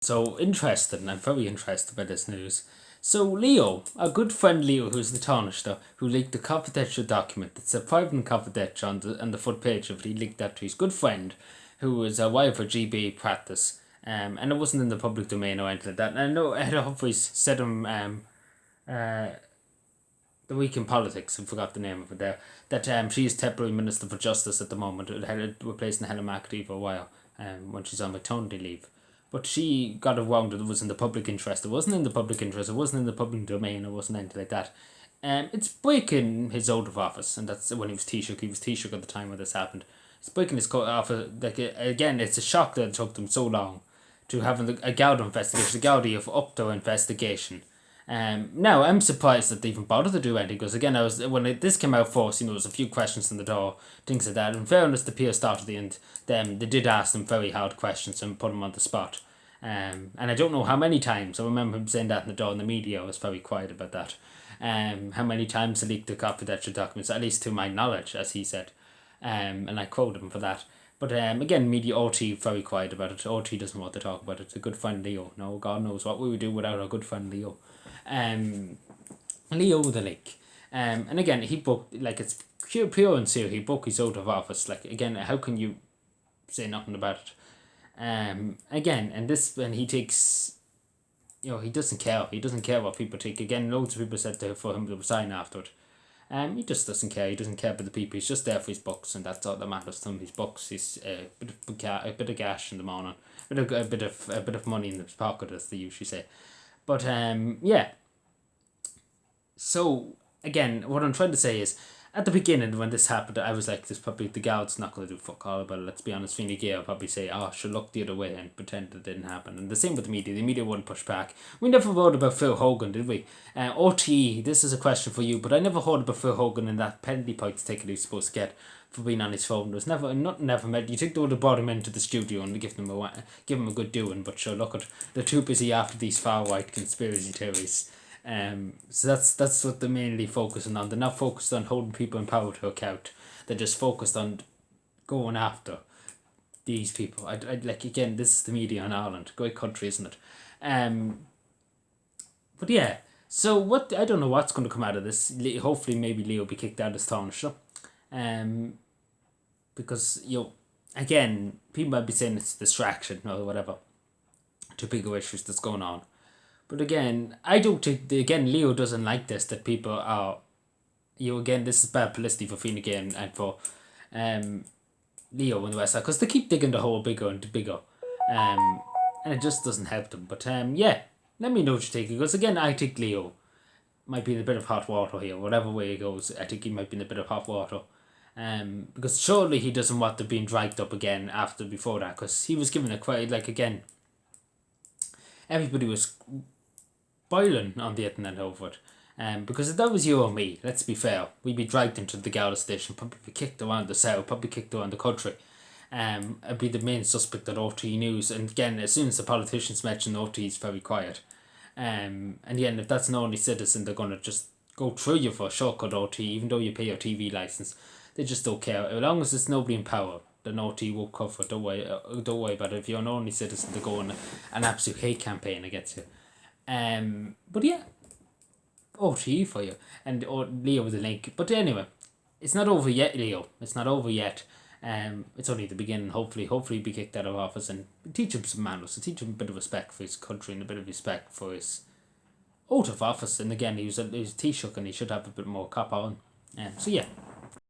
So interesting. I'm very interested by this news. So Leo, a good friend Leo, who's the Taoiseach, who leaked a confidential document that said private and confidential on the front page of it. He leaked that to his good friend, who was a wife of GB practice. And it wasn't in the public domain or anything like that. And I know Ed Humphreys said uh, the week in politics, I forgot the name of it there, that she is temporary Minister for Justice at the moment, replacing Helen McAtee for a while when she's on maternity leave. But she got it wrong that it was in the public interest. It wasn't in the public interest, it wasn't in the public domain, it wasn't anything like that. It's breaking his oath of office, and that's when he was Taoiseach. He was Taoiseach at the time when this happened. It's breaking his office. Again, it's a shock that it took them so long to have a Garda investigation. The Garda have upped their investigation. Now I'm surprised that they even bothered to do anything, because again, this came out first, there was a few questions in the door, things like that. In fairness, the peer started the end. They did ask them very hard questions and put them on the spot. And I don't know how many times. I remember him saying that in the door in the media. I was very quiet about that. How many times he leaked the confidential documents, at least to my knowledge, as he said. And I quoted him for that. But again, media OT very quiet about it. OT doesn't want to talk about it. It's a good friend Leo. No, God knows what we would do without our good friend Leo. Leo the Lake. And again, he booked, like, it's pure and sincere. He booked his out of office. Like, again, how can you say nothing about it? Again, and this, when he takes, he doesn't care. He doesn't care what people think. Again, loads of people said for him to resign after it. He just doesn't care. He doesn't care about the people. He's just there for his books, and that's all that matters to him. His books, his a bit of cash in the morning, a bit of money in his pocket, as they usually say. But yeah. So again, what I'm trying to say is, at the beginning when this happened, I was like, "This probably the guards not going to do fuck all about it." Let's be honest, Fine Gael will probably say, "Oh, she'll look the other way and pretend it didn't happen." And the same with the media. The media wouldn't push back. We never heard about Phil Hogan, did we? OT, this is a question for you, but I never heard about Phil Hogan and that penalty points ticket he was supposed to get for being on his phone. There was never met. You think they would have brought him into the studio and give him a good doing, but sure, look at, they're too busy after these far right conspiracy theories. So that's what they're mainly focusing on. They're not focused on holding people in power to account. They're just focused on going after these people. I like, again, this is the media in Ireland. Great country, isn't it? But yeah. So what, I don't know what's going to come out of this. Hopefully, maybe Leo will be kicked out as Taoiseach. Because again, people might be saying it's distraction or whatever to bigger issues that's going on. But again, I don't think, again, Leo doesn't like this, that people are, again, this is bad publicity for Fine Gael and for Leo and the West Side, because they keep digging the hole bigger and bigger. And it just doesn't help them. But yeah, let me know what you think, because again, I think Leo might be in a bit of hot water here. Whatever way it goes, I think he might be in a bit of hot water. Because surely he doesn't want to be dragged up again before that, because he was given a quite, like, again, everybody was boiling on the internet over it. Because if that was you or me, let's be fair, we'd be dragged into the Garda station, probably be kicked around the cell, probably kicked around the country. I'd be the main suspect at RT News. And again, as soon as the politicians mention RT, it's very quiet. And again, if that's an only citizen, they're going to just go through you for a shortcut RT, even though you pay your TV license. They just don't care. As long as there's nobody in power, the RT will cover. Don't worry about it. If you're an only citizen, they're going an absolute hate campaign against you. But yeah, OT for you, and Leo with a link. But anyway, it's not over yet, Leo. It's not over yet. It's only the beginning. Hopefully he'll be kicked out of office, and teach him some manners, and teach him a bit of respect for his country and a bit of respect for his out of office. And again, he was Taoiseach, and he should have a bit more cop on. So yeah.